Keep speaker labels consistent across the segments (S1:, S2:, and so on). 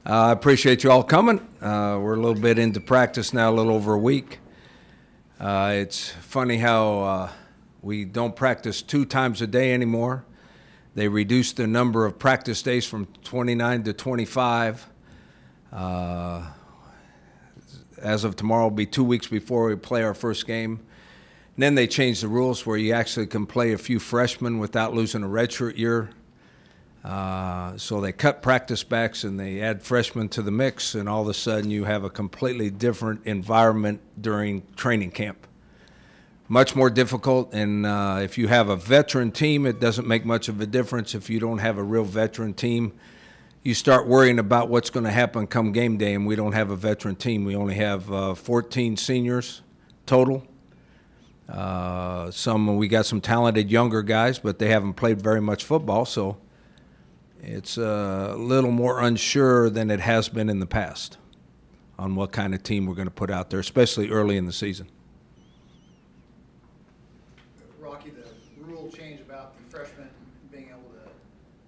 S1: I appreciate you all coming. We're a little bit into practice now, a little over a week. It's funny how we don't practice 2 times a day anymore. They reduced the number of practice days from 29 to 25. As of tomorrow, will be 2 weeks before we play our first game. And then they changed the rules where you actually can play a few freshmen without losing a redshirt year. So they cut practice backs and they add freshmen to the mix, and all of a sudden you have a completely different environment during training camp. Much more difficult, and if you have a veteran team, it doesn't make much of a difference. If you don't have a real veteran team, you start worrying about what's going to happen come game day, and we don't have a veteran team. We only have 14 seniors total. We got some talented younger guys, but they haven't played very much football, so it's a little more unsure than it has been in the past on what kind of team we're going to put out there, especially early in the season.
S2: Rocky, the rule change about the freshmen being able to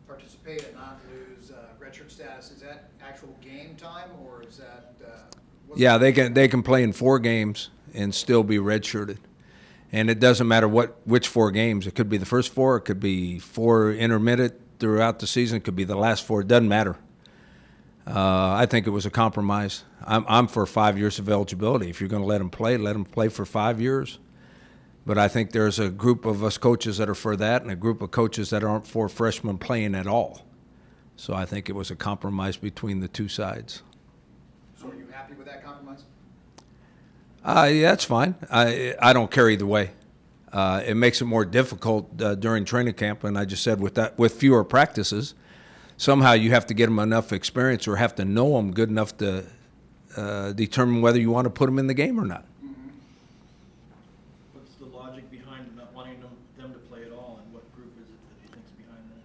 S2: participate and not lose redshirt status, is that actual game time, or is that?
S1: Yeah, they can play in 4 games and still be redshirted. And it doesn't matter which 4 games. It could be the first 4. It could be 4 intermittent throughout the season. It could be the last 4. It doesn't matter. I think it was a compromise. I'm for 5 years of eligibility. If you're going to let them play for 5 years. But I think there's a group of us coaches that are for that and a group of coaches that aren't for freshmen playing at all. So I think it was a compromise between the 2 sides.
S2: So are you happy with that compromise?
S1: Yeah, that's fine. I don't care either way. It makes it more difficult during training camp, and I just said with fewer practices, somehow you have to get them enough experience or have to know them good enough to determine whether you want to put them in the game or not.
S3: Mm-hmm. What's the logic behind not wanting them to play at all, and what group is it that you think is behind that?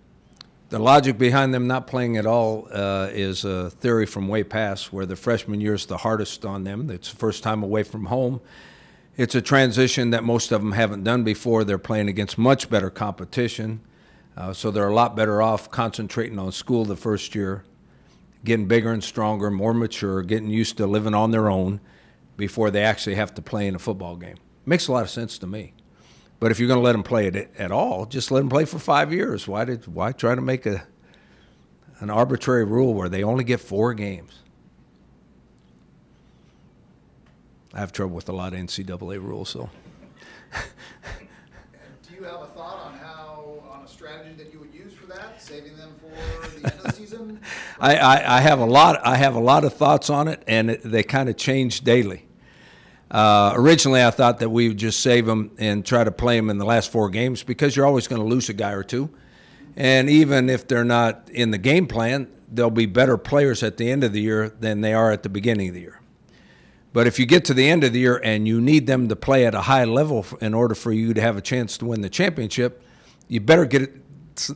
S1: The logic behind them not playing at all is a theory from way past, where the freshman year is the hardest on them. It's the first time away from home. It's a transition that most of them haven't done before. They're playing against much better competition, so they're a lot better off concentrating on school the first year, getting bigger and stronger, more mature, getting used to living on their own before they actually have to play in a football game. Makes a lot of sense to me. But if you're going to let them play it at all, just let them play for 5 years. Why try to make an arbitrary rule where they only get 4 games? I have trouble with a lot of NCAA rules, so.
S2: Do you have a thought on a strategy that you would use for that, saving them for the end of the season?
S1: I have a lot of thoughts on it, and they kind of change daily. Originally, I thought that we would just save them and try to play them in the last 4 games because you're always going to lose a guy or 2. And even if they're not in the game plan, they'll be better players at the end of the year than they are at the beginning of the year. But if you get to the end of the year and you need them to play at a high level in order for you to have a chance to win the championship, you better get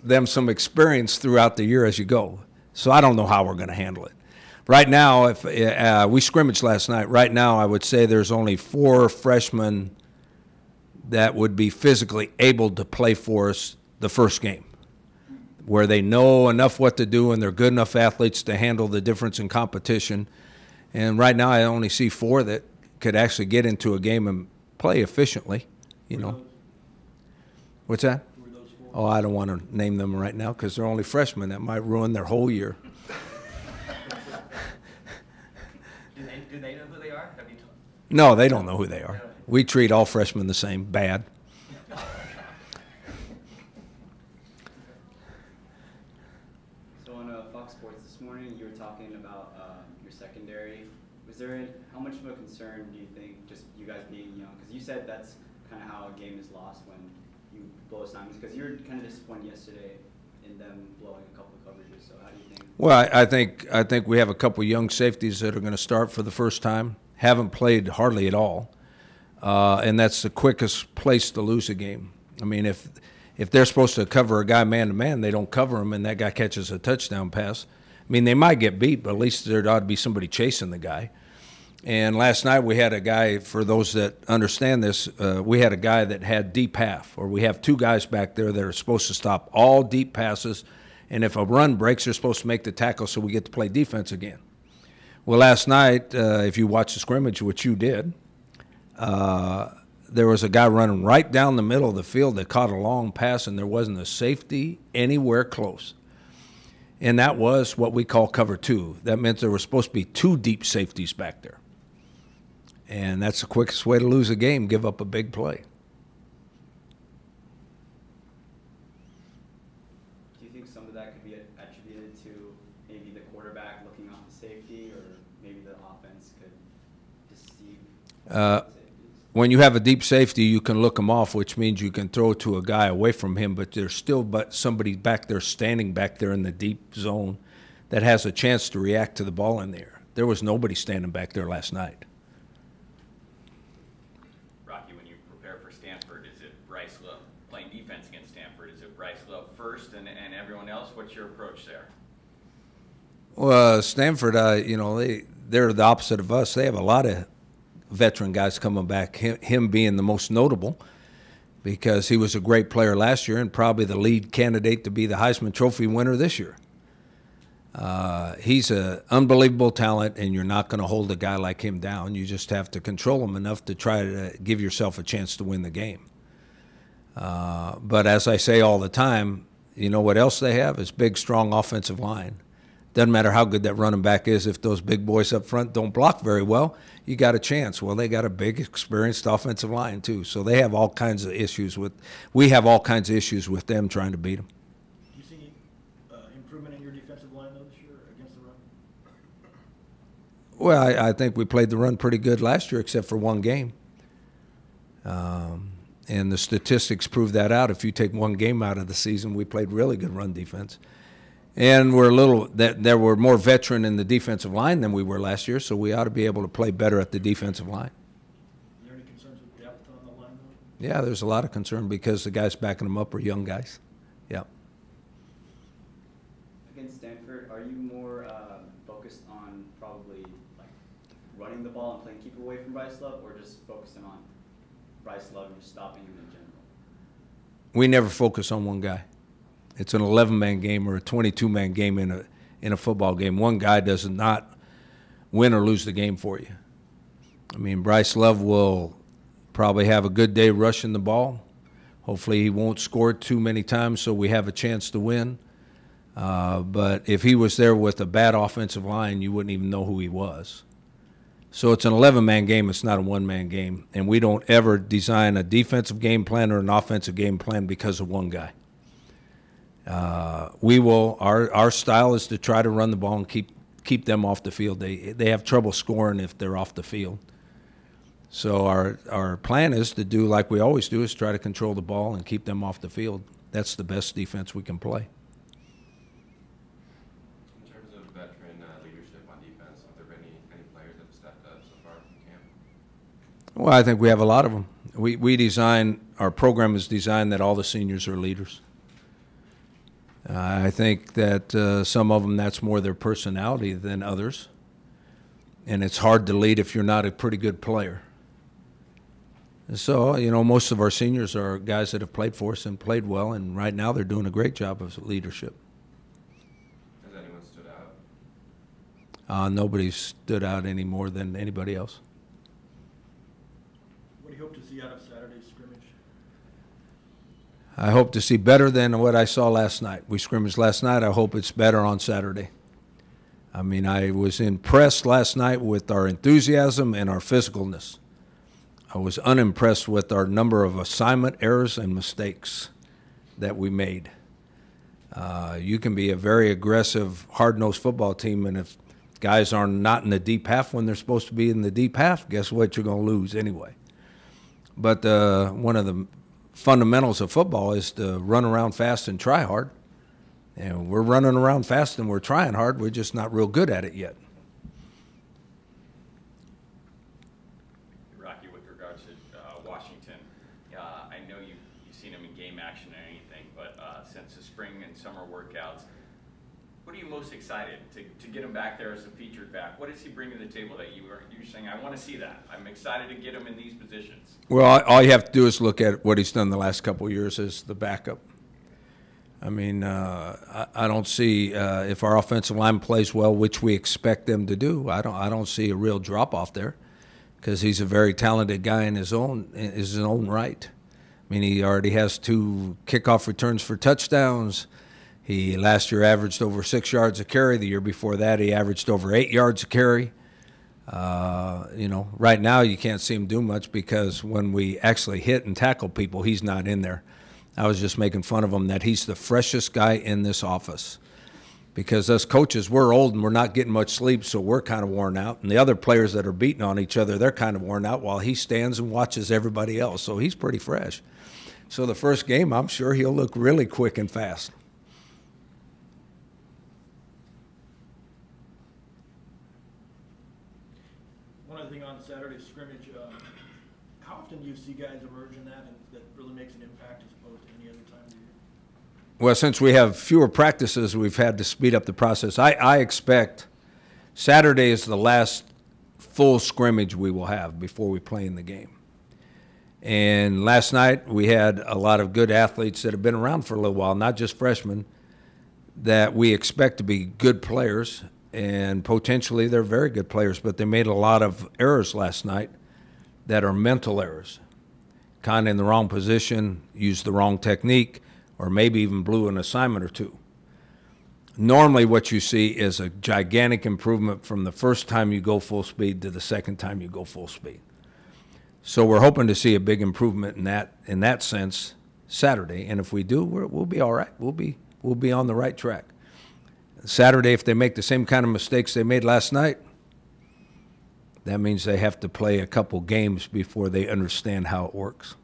S1: them some experience throughout the year as you go. So I don't know how we're going to handle it. Right now, if we scrimmaged last night, right now I would say there's only 4 freshmen that would be physically able to play for us the first game, where they know enough what to do and they're good enough athletes to handle the difference in competition. And right now I only see 4 that could actually get into a game and play efficiently, you know. What's that?
S3: Who are those 4?
S1: Oh, I don't want to name them right now because they're only freshmen. That might ruin their whole year.
S4: Do they know who they are? Have you told?
S1: No, they don't know who they are. We treat all freshmen the same, bad.
S5: So on Fox Sports this morning, you were talking about your secondary. How much of a concern do you think, just you guys being young, because you said that's kind of how a game is lost when you blow assignments, because you were kind of disappointed yesterday in them blowing a couple of coverages. So how do you think?
S1: Well, I think we have a couple young safeties that are going to start for the first time. Haven't played hardly at all, and that's the quickest place to lose a game. I mean, if they're supposed to cover a guy man-to-man, they don't cover him, and that guy catches a touchdown pass. I mean, they might get beat, but at least there ought to be somebody chasing the guy. And last night we had a guy, for those that understand this, we had a guy that had deep half, or we have 2 guys back there that are supposed to stop all deep passes, and if a run breaks, they're supposed to make the tackle so we get to play defense again. Well, last night, if you watched the scrimmage, which you did, there was a guy running right down the middle of the field that caught a long pass, and there wasn't a safety anywhere close. And that was what we call cover two. That meant there were supposed to be 2 deep safeties back there. And that's the quickest way to lose a game, give up a big play.
S5: Do you think some of that could be attributed to maybe the quarterback looking off the safety, or maybe the offense could deceive the safeties?
S1: When you have a deep safety, you can look him off, which means you can throw it to a guy away from him, but there's still somebody back there standing back there in the deep zone that has a chance to react to the ball in the air. There was nobody standing back there last night.
S6: Rocky, when you prepare for Stanford, is it Bryce Love playing defense against Stanford? Is it Bryce Love first and everyone else? What's your approach there?
S1: Well, Stanford, they're the opposite of us. They have a lot of veteran guys coming back, him being the most notable because he was a great player last year and probably the lead candidate to be the Heisman Trophy winner this year. He's an unbelievable talent, and you're not going to hold a guy like him down. You just have to control him enough to try to give yourself a chance to win the game. But as I say all the time, you know what else they have is big, strong offensive line. Doesn't matter how good that running back is. If those big boys up front don't block very well, you got a chance. Well, they got a big, experienced offensive line too. So they have all kinds of issues with. We have all kinds of issues with them trying to beat them.
S3: Do you see improvement in your defensive line though this year against the run?
S1: Well, I think we played the run pretty good last year, except for one game. And the statistics prove that out. If you take one game out of the season, we played really good run defense. And there were more veteran in the defensive line than we were last year, so we ought to be able to play better at the defensive line.
S3: Are there any concerns with depth on the line, though?
S1: Yeah, there's a lot of concern because the guys backing them up are young guys. Yeah.
S5: Against Stanford, are you more focused on probably like running the ball and playing keep away from Bryce Love, or just focusing on Bryce Love and just stopping him in general?
S1: We never focus on one guy. It's an 11-man game or a 22-man game in a football game. One guy does not win or lose the game for you. I mean, Bryce Love will probably have a good day rushing the ball. Hopefully he won't score too many times so we have a chance to win. But if he was there with a bad offensive line, you wouldn't even know who he was. So it's an 11-man game. It's not a one-man game. And we don't ever design a defensive game plan or an offensive game plan because of one guy. Our style is to try to run the ball and keep them off the field. They have trouble scoring if they're off the field. So our plan is to do like we always do, is try to control the ball and keep them off the field. That's the best defense we can play.
S7: In terms of veteran leadership on defense, have there been any players that have stepped up so far from camp?
S1: Well, I think we have a lot of them. Our program is designed that all the seniors are leaders. I think that some of them, that's more their personality than others. And it's hard to lead if you're not a pretty good player. So, most of our seniors are guys that have played for us and played well, and right now they're doing a great job of leadership.
S7: Has anyone stood out?
S1: Nobody's stood out any more than anybody else.
S3: What do you hope to see out of Saturday's scrimmage?
S1: I hope to see better than what I saw last night. We scrimmaged last night. I hope it's better on Saturday. I mean, I was impressed last night with our enthusiasm and our physicalness. I was unimpressed with our number of assignment errors and mistakes that we made. You can be a very aggressive, hard-nosed football team, and if guys are not in the deep half when they're supposed to be in the deep half, guess what? You're going to lose anyway. But one of the fundamentals of football is to run around fast and try hard. And we're running around fast and we're trying hard. We're just not real good at it yet.
S6: Rocky, with regards to Washington, I know you've seen him in game action or anything, but since the spring and summer workouts, what are you most excited to get him back there as a featured back? What does he bring to the table that you're saying, I want to see that? I'm excited to get him in these positions.
S1: Well, all you have to do is look at what he's done the last couple of years as the backup. I mean, I don't see if our offensive line plays well, which we expect them to do. I don't see a real drop off there, because he's a very talented guy in his own right. I mean, he already has 2 kickoff returns for touchdowns. He last year averaged over 6 yards a carry. The year before that, he averaged over 8 yards a carry. Right now you can't see him do much because when we actually hit and tackle people, he's not in there. I was just making fun of him that he's the freshest guy in this office, because us coaches, we're old and we're not getting much sleep, so we're kind of worn out. And the other players that are beating on each other, they're kind of worn out while he stands and watches everybody else. So he's pretty fresh. So the first game, I'm sure he'll look really quick and fast.
S3: One other thing on Saturday's scrimmage, how often do you see guys emerge in that and that really makes an impact as opposed to any other time of the year?
S1: Well, since we have fewer practices, we've had to speed up the process. I expect Saturday is the last full scrimmage we will have before we play in the game. And last night we had a lot of good athletes that have been around for a little while, not just freshmen, that we expect to be good players, and potentially they're very good players, but they made a lot of errors last night that are mental errors. Kind of in the wrong position, used the wrong technique, or maybe even blew an assignment or 2. Normally what you see is a gigantic improvement from the first time you go full speed to the second time you go full speed. So we're hoping to see a big improvement in that sense Saturday, and if we do, we'll be all right. We'll be on the right track. Saturday, if they make the same kind of mistakes they made last night, that means they have to play a couple games before they understand how it works.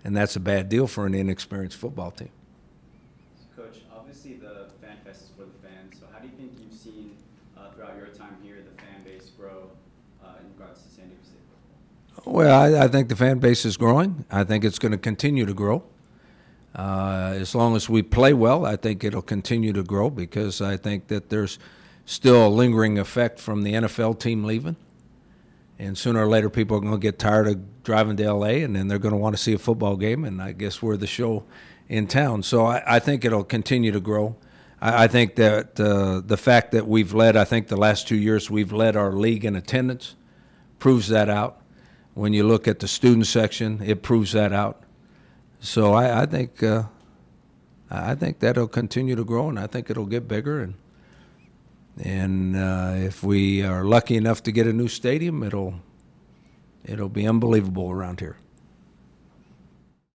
S1: And that's a bad deal for an inexperienced football team.
S5: Coach, obviously the Fan Fest is for the fans, so how do you think you've seen throughout your time here the fan base grow in regards to San Diego State football?
S1: Well, I think the fan base is growing. I think it's going to continue to grow. As long as we play well, I think it'll continue to grow, because I think that there's still a lingering effect from the NFL team leaving. And sooner or later, people are going to get tired of driving to L.A., and then they're going to want to see a football game, and I guess we're the show in town. So I think it'll continue to grow. I think that the fact that we've led, I think the last 2 years we've led our league in attendance, proves that out. When you look at the student section, it proves that out. So I think that'll continue to grow, and I think it'll get bigger. And if we are lucky enough to get a new stadium, it'll be unbelievable around here.